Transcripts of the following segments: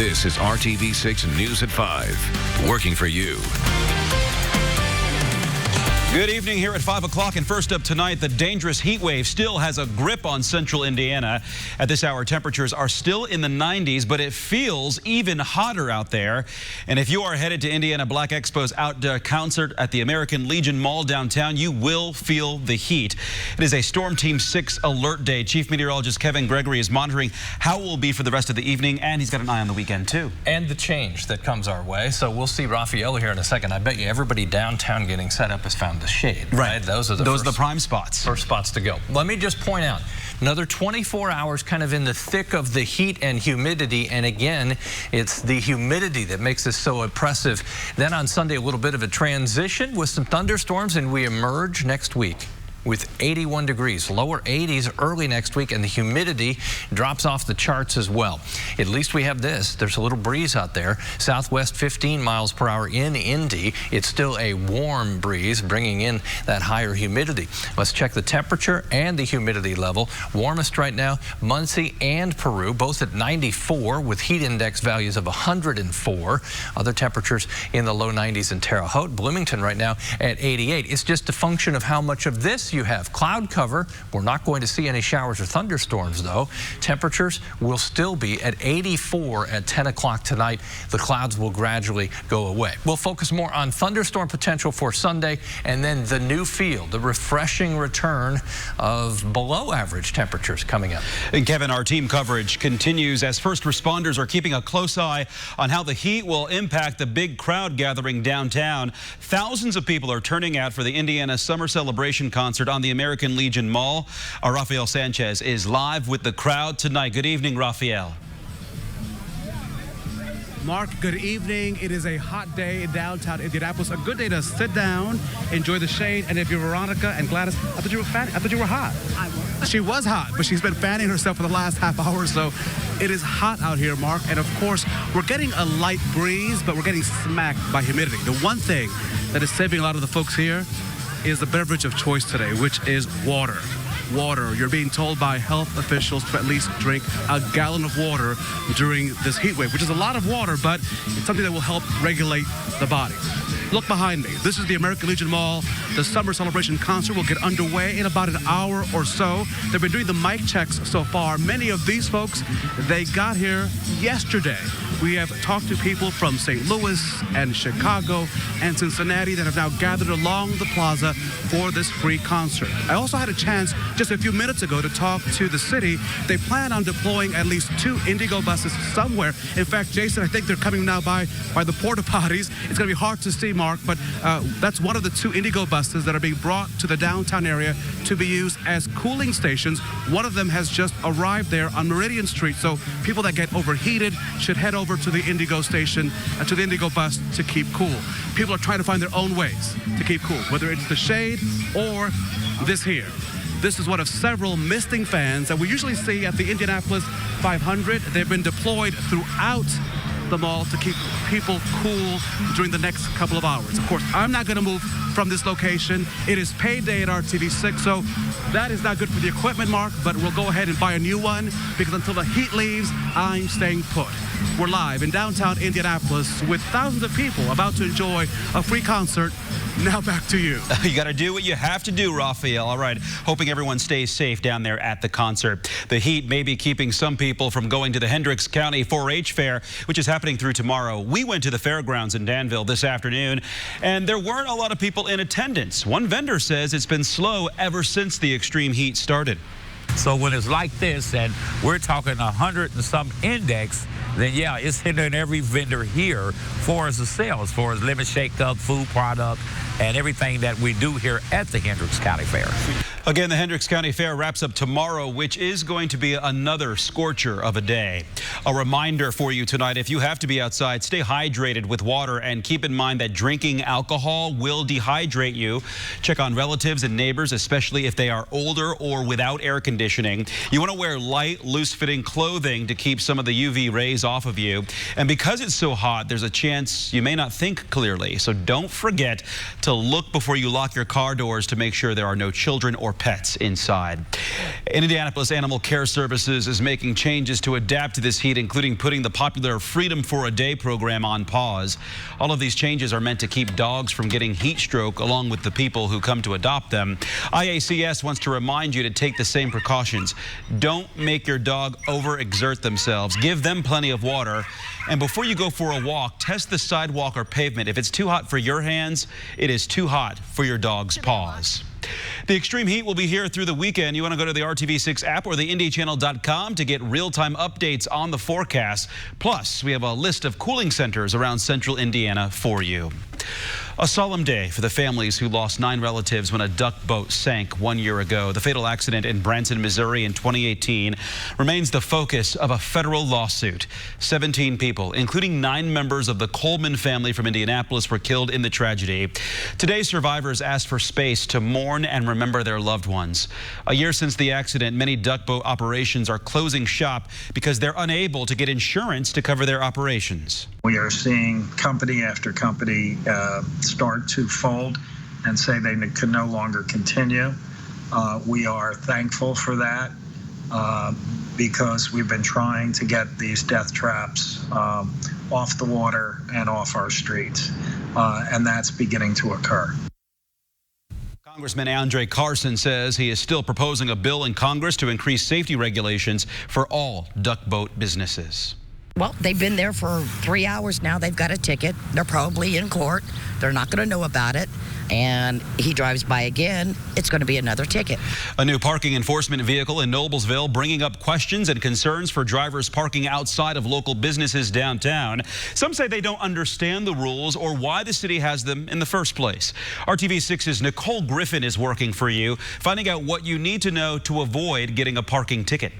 This is RTV6 News at 5, working for you. Good evening here at 5 o'clock, and first up tonight, the dangerous heat wave still has a grip on central Indiana. At this hour, temperatures are still in the 90s, but it feels even hotter out there. And if you are headed to Indiana Black Expo's outdoor concert at the American Legion Mall downtown, you will feel the heat. It is a Storm Team 6 alert day. Chief Meteorologist Kevin Gregory is monitoring how it will be for the rest of the evening, and he's got an eye on the weekend, too. And the change that comes our way. So we'll see Raphael here in a second. I bet you everybody downtown getting set up has found the shade, right? Those are the prime spots. First spots to go. Let me just point out, another 24 hours kind of in the thick of the heat and humidity. And again, it's the humidity that makes this so oppressive. Then on Sunday, a little bit of a transition with some thunderstorms, and we emerge next week with 81 degrees, lower 80s early next week, and the humidity drops off the charts as well. At least we have this. There's a little breeze out there. Southwest 15 miles per hour in Indy. It's still a warm breeze, bringing in that higher humidity. Let's check the temperature and the humidity level. Warmest right now, Muncie and Peru, both at 94 with heat index values of 104. Other temperatures in the low 90s in Terre Haute. Bloomington right now at 88. It's just a function of how much of this you have. Cloud cover. We're not going to see any showers or thunderstorms, though. Temperatures will still be at 84 at 10 o'clock tonight. The clouds will gradually go away. We'll focus more on thunderstorm potential for Sunday, and then the new feel, the refreshing return of below average temperatures coming up. And Kevin, our team coverage continues as first responders are keeping a close eye on how the heat will impact the big crowd gathering downtown. Thousands of people are turning out for the Indiana Summer Celebration concert on the American Legion Mall. Our Rafael Sanchez is live with the crowd tonight. Good evening, Rafael. Mark, good evening. It is a hot day in downtown Indianapolis. A good day to sit down, enjoy the shade. And if you're Veronica and Gladys, I thought you were hot. I was. She was hot, but she's been fanning herself for the last half hour or so. It is hot out here, Mark. And of course, we're getting a light breeze, but we're getting smacked by humidity. The one thing that is saving a lot of the folks here is the beverage of choice today, which is water. Water. You're being told by health officials to at least drink a gallon of water during this heat wave, which is a lot of water, but it's something that will help regulate the body. Look behind me. This is the American Legion Mall. The Summer Celebration concert will get underway in about an hour or so. They've been doing the mic checks so far. Many of these folks, they got here yesterday. We have talked to people from St. Louis and Chicago and Cincinnati that have now gathered along the plaza for this free concert. I also had a chance just a few minutes ago to talk to the city. They plan on deploying at least 2 Indigo buses somewhere. In fact, Jason, I think they're coming now by the porta potties. It's going to be hard to see, Mark, but that's one of the 2 Indigo buses that are being brought to the downtown area to be used as cooling stations. One of them has just arrived there on Meridian Street, so people that get overheated should head over to the Indigo station, to the Indigo bus to keep cool. People are trying to find their own ways to keep cool, whether it's the shade or this here. This is one of several misting fans that we usually see at the Indianapolis 500. They've been deployed throughout the mall to keep people cool during the next couple of hours. Of course, I'm not going to move from this location. It is payday at RTV6, so that is not good for the equipment, Mark, but we'll go ahead and buy a new one because until the heat leaves, I'm staying put. We're live in downtown Indianapolis with thousands of people about to enjoy a free concert. Now back to you. You got to do what you have to do, Raphael. All right. Hoping everyone stays safe down there at the concert. The heat may be keeping some people from going to the Hendricks County 4-H Fair, which is happening through tomorrow. We went to the fairgrounds in Danville this afternoon, and there weren't a lot of people in attendance. One vendor says it's been slow ever since the extreme heat started. So when it's like this, and we're talking 100 and some index, then yeah, it's hindering every vendor here for as the sales, as far as lemon shake up, food product, and everything that we do here at the Hendricks County Fair. Again, the Hendricks County Fair wraps up tomorrow, which is going to be another scorcher of a day. A reminder for you tonight, if you have to be outside, stay hydrated with water and keep in mind that drinking alcohol will dehydrate you. Check on relatives and neighbors, especially if they are older or without air conditioning. conditioning. You want to wear light, loose-fitting clothing to keep some of the UV rays off of you. And because it's so hot, there's a chance you may not think clearly. So don't forget to look before you lock your car doors to make sure there are no children or pets inside. Indianapolis Animal Care Services is making changes to adapt to this heat, including putting the popular Freedom for a Day program on pause. All of these changes are meant to keep dogs from getting heat stroke along with the people who come to adopt them. IACS wants to remind you to take the same precautions. Don't make your dog overexert themselves. Give them plenty of water. And before you go for a walk, test the sidewalk or pavement. If it's too hot for your hands, it is too hot for your dog's paws. The extreme heat will be here through the weekend. You want to go to the RTV6 app or the IndyChannel.com to get real-time updates on the forecast. Plus, we have a list of cooling centers around central Indiana for you. A solemn day for the families who lost 9 relatives when a duck boat sank 1 year ago. The fatal accident in Branson, Missouri in 2018 remains the focus of a federal lawsuit. 17 people, including 9 members of the Coleman family from Indianapolis, were killed in the tragedy. Today, survivors asked for space to mourn and remember their loved ones. A year since the accident, many duck boat operations are closing shop because they're unable to get insurance to cover their operations. We are seeing company after company start to fold and say they can no longer continue. We are thankful for that because we've been trying to get these death traps off the water and off our streets, and that's beginning to occur. Congressman Andre Carson says he is still proposing a bill in Congress to increase safety regulations for all duck boat businesses. Well, they've been there for 3 hours now. They've got a ticket. They're probably in court. They're not going to know about it. And he drives by again, it's going to be another ticket. A new parking enforcement vehicle in Noblesville bringing up questions and concerns for drivers parking outside of local businesses downtown. Some say they don't understand the rules or why the city has them in the first place. RTV6's Nicole Griffin is working for you, finding out what you need to know to avoid getting a parking ticket.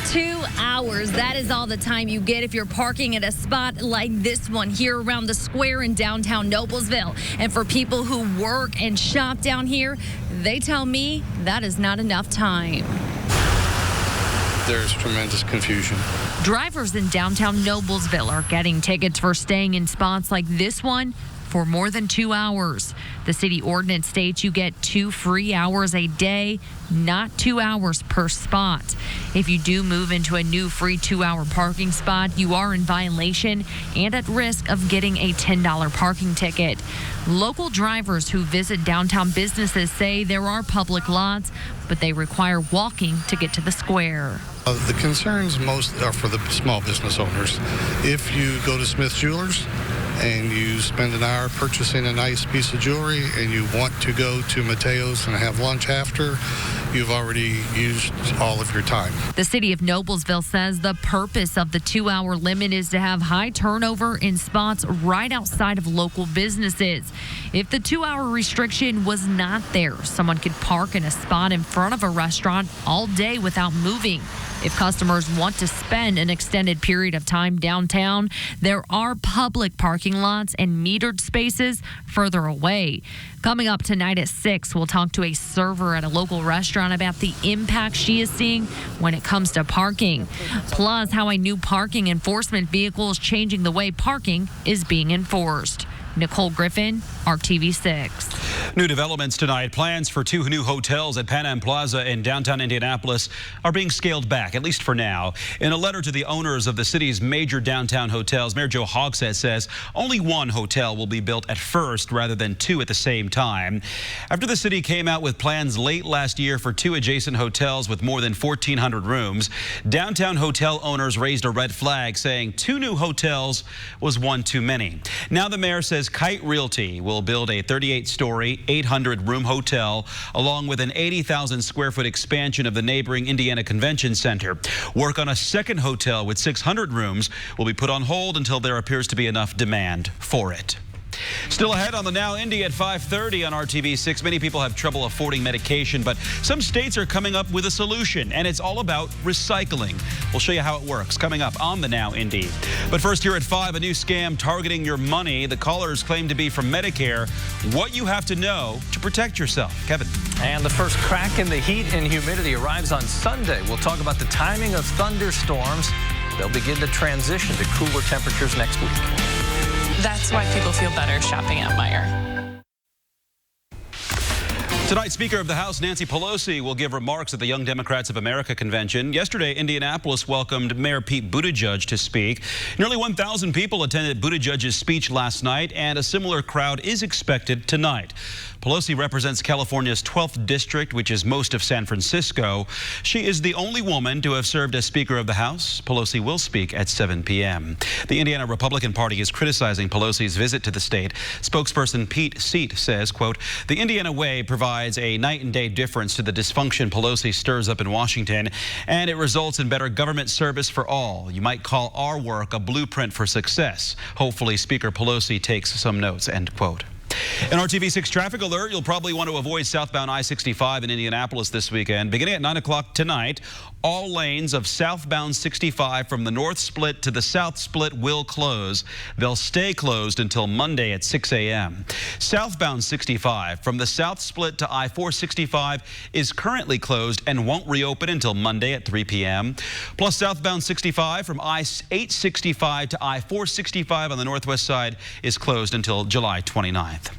2 hours. That is all the time you get if you're parking at a spot like this one here around the square in downtown Noblesville. And for people who work and shop down here, they tell me that is not enough time. There's tremendous confusion. Drivers in downtown Noblesville are getting tickets for staying in spots like this one for more than 2 hours. The city ordinance states you get 2 free hours a day, not 2 hours per spot. If you do move into a new free 2-hour parking spot, you are in violation and at risk of getting a $10 parking ticket. Local drivers who visit downtown businesses say there are public lots, but they require walking to get to the square. The concerns most are for the small business owners. If you go to Smith Jewelers and you spend an hour purchasing a nice piece of jewelry and you want to go to Mateo's and have lunch after, you've already used all of your time. The city of Noblesville says the purpose of the 2-hour limit is to have high turnover in spots right outside of local businesses. If the 2-hour restriction was not there, someone could park in a spot in front of a restaurant all day without moving. If customers want to spend an extended period of time downtown, there are public parking lots and metered spaces further away. Coming up tonight at 6, we'll talk to a server at a local restaurant about the impact she is seeing when it comes to parking. Plus, how a new parking enforcement vehicle is changing the way parking is being enforced. Nicole Griffin, RTV6. New developments tonight. Plans for 2 new hotels at Pan Am Plaza in downtown Indianapolis are being scaled back, at least for now. In a letter to the owners of the city's major downtown hotels, Mayor Joe Hogsett says only 1 hotel will be built at first rather than 2 at the same time. After the city came out with plans late last year for 2 adjacent hotels with more than 1,400 rooms, downtown hotel owners raised a red flag, saying 2 new hotels was 1 too many. Now the mayor says Kite Realty will build a 38-story, 800-room hotel along with an 80,000 square foot expansion of the neighboring Indiana Convention Center. Work on a second hotel with 600 rooms will be put on hold until there appears to be enough demand for it. Still ahead on the Now Indy at 5:30 on RTV6. Many people have trouble affording medication, but some states are coming up with a solution, and it's all about recycling. We'll show you how it works coming up on the Now Indy. But first, here at 5, a new scam targeting your money. The callers claim to be from Medicare. What you have to know to protect yourself. Kevin. And the first crack in the heat and humidity arrives on Sunday. We'll talk about the timing of thunderstorms. They'll begin to transition to cooler temperatures next week. That's why people feel better shopping at Meijer. Tonight, Speaker of the House Nancy Pelosi will give remarks at the Young Democrats of America convention. Yesterday, Indianapolis welcomed Mayor Pete Buttigieg to speak. Nearly 1,000 people attended Buttigieg's speech last night, and a similar crowd is expected tonight. Pelosi represents California's 12th district, which is most of San Francisco. She is the only woman to have served as Speaker of the House. Pelosi will speak at 7 p.m. The Indiana Republican Party is criticizing Pelosi's visit to the state. Spokesperson Pete Seat says, quote, "The Indiana way provides a night and day difference to the dysfunction Pelosi stirs up in Washington, and it results in better government service for all. You might call our work a blueprint for success. Hopefully Speaker Pelosi takes some notes," end quote. An RTV6 traffic alert. You'll probably want to avoid southbound I-65 in Indianapolis this weekend. Beginning at 9 o'clock tonight, all lanes of southbound 65 from the north split to the south split will close. They'll stay closed until Monday at 6 a.m. Southbound 65 from the south split to I-465 is currently closed and won't reopen until Monday at 3 p.m. Plus, southbound 65 from I-865 to I-465 on the northwest side is closed until July 29th.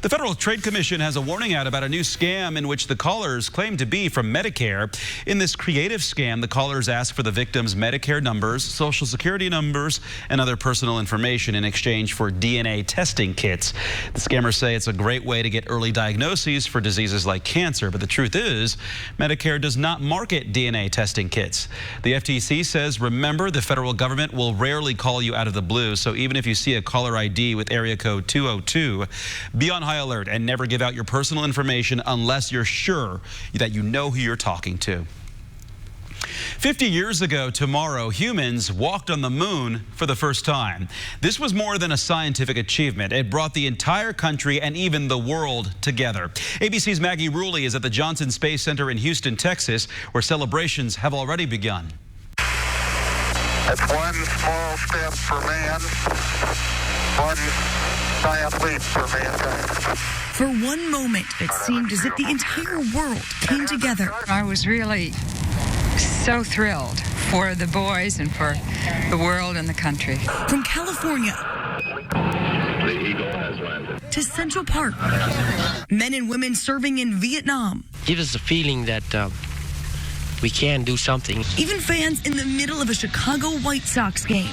The Federal Trade Commission has a warning out about a new scam in which the callers claim to be from Medicare. In this creative scam, the callers ask for the victim's Medicare numbers, Social Security numbers, and other personal information in exchange for DNA testing kits. The scammers say it's a great way to get early diagnoses for diseases like cancer, but the truth is, Medicare does not market DNA testing kits. The FTC says, remember, the federal government will rarely call you out of the blue, so even if you see a caller ID with area code 202, be on high alert and never give out your personal information unless you're sure that you know who you're talking to. 50 years ago tomorrow, humans walked on the moon for the first time. This was more than a scientific achievement. It brought the entire country and even the world together. ABC's Maggie Ruley is at the Johnson Space Center in Houston, Texas, where celebrations have already begun. It's one small step for man, one giant leap for mankind. For one moment, it seemed as if the entire world came together. I was really so thrilled for the boys and for the world and the country. From California to Central Park, men and women serving in Vietnam. Give us a feeling that we can do something. Even fans in the middle of a Chicago White Sox game.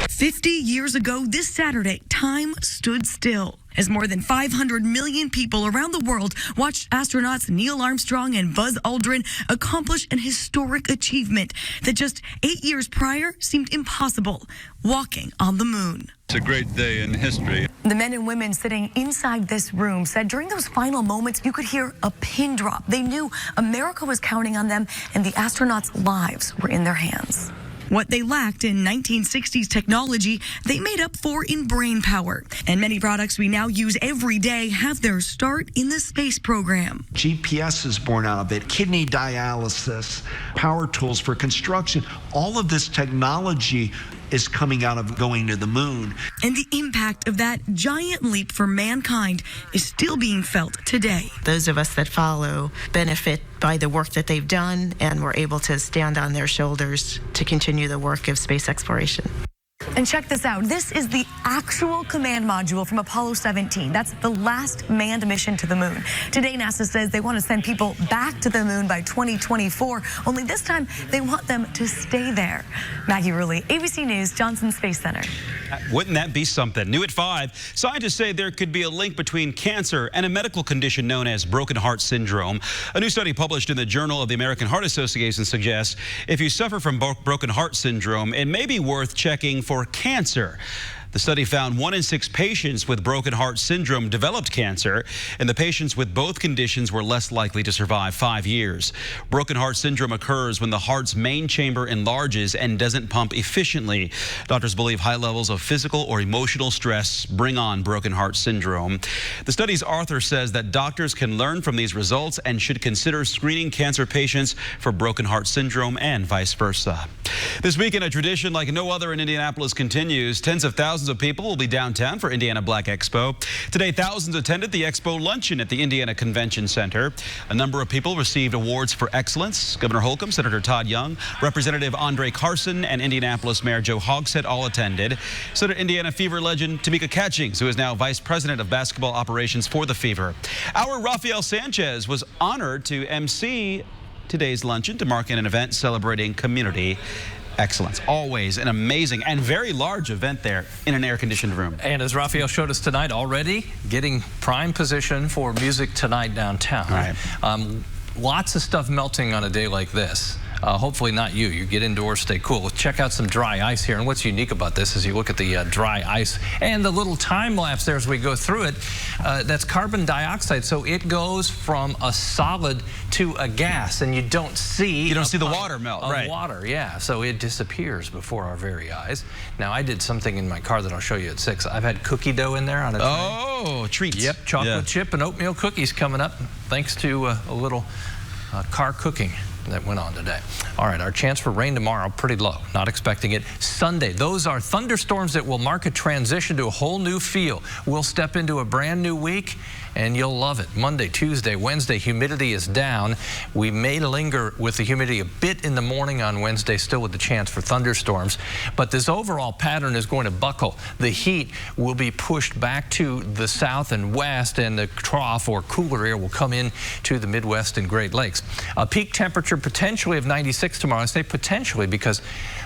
50 years ago this Saturday, time stood still as more than 500 million people around the world watched astronauts Neil Armstrong and Buzz Aldrin accomplish an historic achievement that just 8 years prior seemed impossible, walking on the moon. It's a great day in history. The men and women sitting inside this room said during those final moments, you could hear a pin drop. They knew America was counting on them and the astronauts' lives were in their hands. What they lacked in 1960s technology, they made up for in brain power. And many products we now use every day have their start in the space program. GPS is born out of it, kidney dialysis, power tools for construction. All of this technology is coming out of going to the moon. And the impact of that giant leap for mankind is still being felt today. Those of us that follow benefit by the work that they've done, and we're able to stand on their shoulders to continue the work of space exploration. And check this out. This is the actual command module from Apollo 17. That's the last manned mission to the moon. Today, NASA says they want to send people back to the moon by 2024, only this time they want them to stay there. Maggie Ruley, ABC News, Johnson Space Center. Wouldn't that be something? New at 5, scientists say there could be a link between cancer and a medical condition known as broken heart syndrome. A new study published in the Journal of the American Heart Association suggests if you suffer from broken heart syndrome, it may be worth checking for cancer. The study found 1 in 6 patients with broken heart syndrome developed cancer, and the patients with both conditions were less likely to survive 5 years. Broken heart syndrome occurs when the heart's main chamber enlarges and doesn't pump efficiently. Doctors believe high levels of physical or emotional stress bring on broken heart syndrome. The study's author says that doctors can learn from these results and should consider screening cancer patients for broken heart syndrome and vice versa. This weekend, a tradition like no other in Indianapolis continues. Tens of thousands thousands of people will be downtown for Indiana Black Expo. Today, thousands attended the Expo luncheon at the Indiana Convention Center. A number of people received awards for excellence. Governor Holcomb, Senator Todd Young, Representative Andre Carson, and Indianapolis Mayor Joe Hogsett all attended. So did Indiana Fever legend Tamika Catchings, who is now Vice President of Basketball Operations for the Fever. Our Rafael Sanchez was honored to MC today's luncheon to mark an event celebrating community excellence. Always an amazing and very large event there in an air-conditioned room. And as Rafael showed us tonight, already getting prime position for Music Tonight downtown. Right. Lots of stuff melting on a day like this. Hopefully not you. You get indoors, stay cool. Let's check out some dry ice here. And what's unique about this is you look at the dry ice and the little time lapse there as we go through it. That's carbon dioxide. So it goes from a solid to a gas, and you don't see the water melt. Right. Water, yeah. So it disappears before our very eyes. Now I did something in my car that I'll show you at 6. I've had cookie dough in there on a tray. Oh, treats. Yep, chocolate chip and oatmeal cookies coming up, thanks to a little car cooking that went on today. All right, our chance for rain tomorrow, pretty low. Not expecting it. Sunday, those are thunderstorms that will mark a transition to a whole new feel. We'll step into a brand new week, and you'll love it. Monday, Tuesday, Wednesday, humidity is down. We may linger with the humidity a bit in the morning on Wednesday, still with the chance for thunderstorms. But this overall pattern is going to buckle. The heat will be pushed back to the south and west, and the trough or cooler air will come in to the Midwest and Great Lakes. A peak temperature potentially of 96 tomorrow. I say potentially because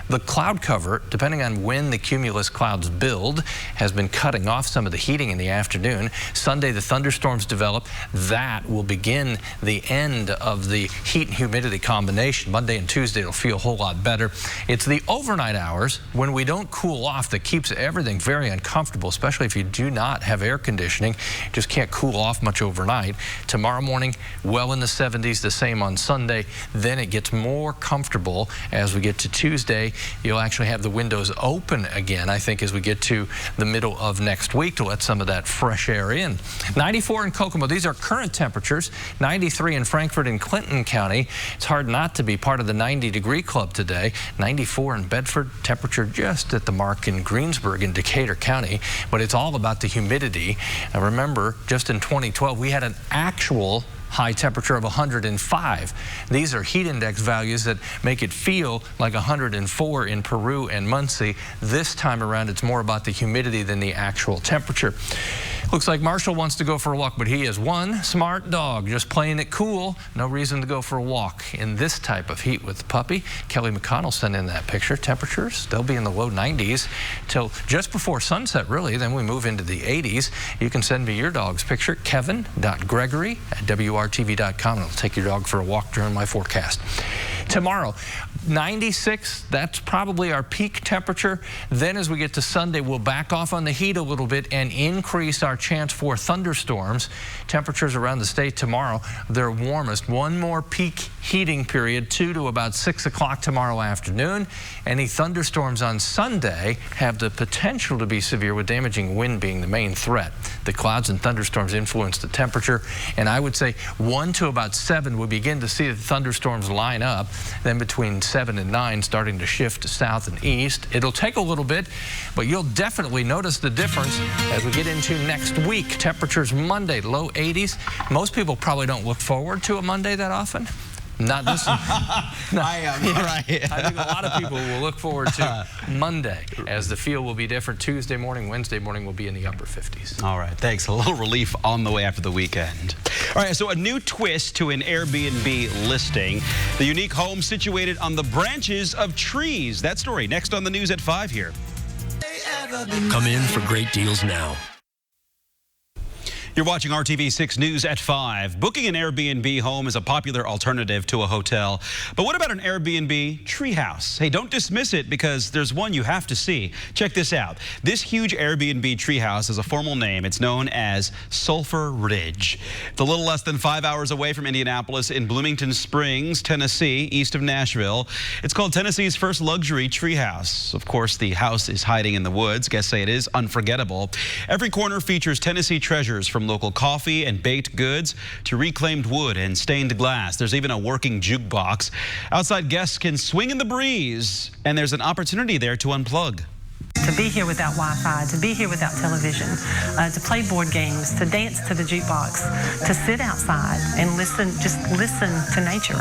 the cloud cover, depending on when the cumulus clouds build, has been cutting off some of the heating in the afternoon. Sunday, the thunderstorms develop. That will begin the end of the heat and humidity combination. Monday and Tuesday, it'll feel a whole lot better. It's the overnight hours when we don't cool off that keeps everything very uncomfortable, especially if you do not have air conditioning. You just can't cool off much overnight. Tomorrow morning, well in the 70s, the same on Sunday. Then it gets more comfortable as we get to Tuesday. You'll actually have the windows open again, I think, as we get to the middle of next week to let some of that fresh air in. 94 in Kokomo. These are current temperatures. 93 in Frankfort and Clinton County. It's hard not to be part of the 90-degree club today. 94 in Bedford. Temperature just at the mark in Greensburg and Decatur County. But it's all about the humidity. Now remember, just in 2012, we had an actual high temperature of 105. These are heat index values that make it feel like 104 in Peru and Muncie. This time around, it's more about the humidity than the actual temperature. Looks like Marshall wants to go for a walk, but he is one smart dog, just playing it cool. No reason to go for a walk in this type of heat with the puppy. Kelly McConnell sent in that picture. Temperatures, they'll be in the low 90s till just before sunset, really. Then we move into the 80s. You can send me your dog's picture, kevin.gregory@WRTV.com, and I'll take your dog for a walk during my forecast. Tomorrow, 96, that's probably our peak temperature. Then as we get to Sunday, we'll back off on the heat a little bit and increase our chance for thunderstorms. Temperatures around the state tomorrow, they're warmest. One more peak heating period, 2 to about 6 o'clock tomorrow afternoon. Any thunderstorms on Sunday have the potential to be severe, with damaging wind being the main threat. The clouds and thunderstorms influence the temperature, and I would say 1 to about 7 we begin to see the thunderstorms line up. Then between 7 and 9 starting to shift to south and east. It'll take a little bit, but you'll definitely notice the difference as we get into next week. Temperatures Monday, low 80s. Most people probably don't look forward to a Monday that often. Not this one. No. I am. Right. I think a lot of people will look forward to Monday, as the feel will be different. Tuesday morning, Wednesday morning will be in the upper 50s. All right. Thanks. A little relief on the way after the weekend. All right. So a new twist to an Airbnb listing. The unique home situated on the branches of trees. That story next on the news at 5 here. Come in for great deals now. You're watching RTV6 News at 5. Booking an Airbnb home is a popular alternative to a hotel. But what about an Airbnb treehouse? Hey, don't dismiss it, because there's one you have to see. Check this out. This huge Airbnb treehouse has a formal name. It's known as Sulphur Ridge. It's a little less than 5 hours away from Indianapolis in Bloomington Springs, Tennessee, east of Nashville. It's called Tennessee's first luxury treehouse. Of course, the house is hiding in the woods. Guests say it is unforgettable. Every corner features Tennessee treasures, from local coffee and baked goods to reclaimed wood and stained glass. There's even a working jukebox. Outside, guests can swing in the breeze, and there's an opportunity there to unplug. to be here without Wi-Fi, to be here without television, to play board games, to dance to the jukebox, to sit outside and just listen to nature.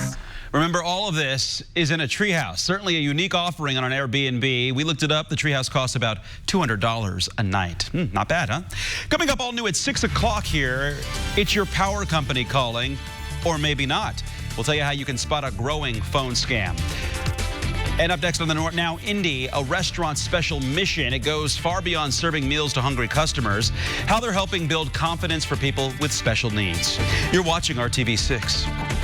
Remember, all of this is in a treehouse. Certainly a unique offering on an Airbnb. We looked it up. The treehouse costs about $200 a night. Not bad, huh? Coming up all new at 6 o'clock here, it's your power company calling, or maybe not. We'll tell you how you can spot a growing phone scam. And up next on the North Now, Indy, a restaurant's special mission. It goes far beyond serving meals to hungry customers. How they're helping build confidence for people with special needs. You're watching RTV6.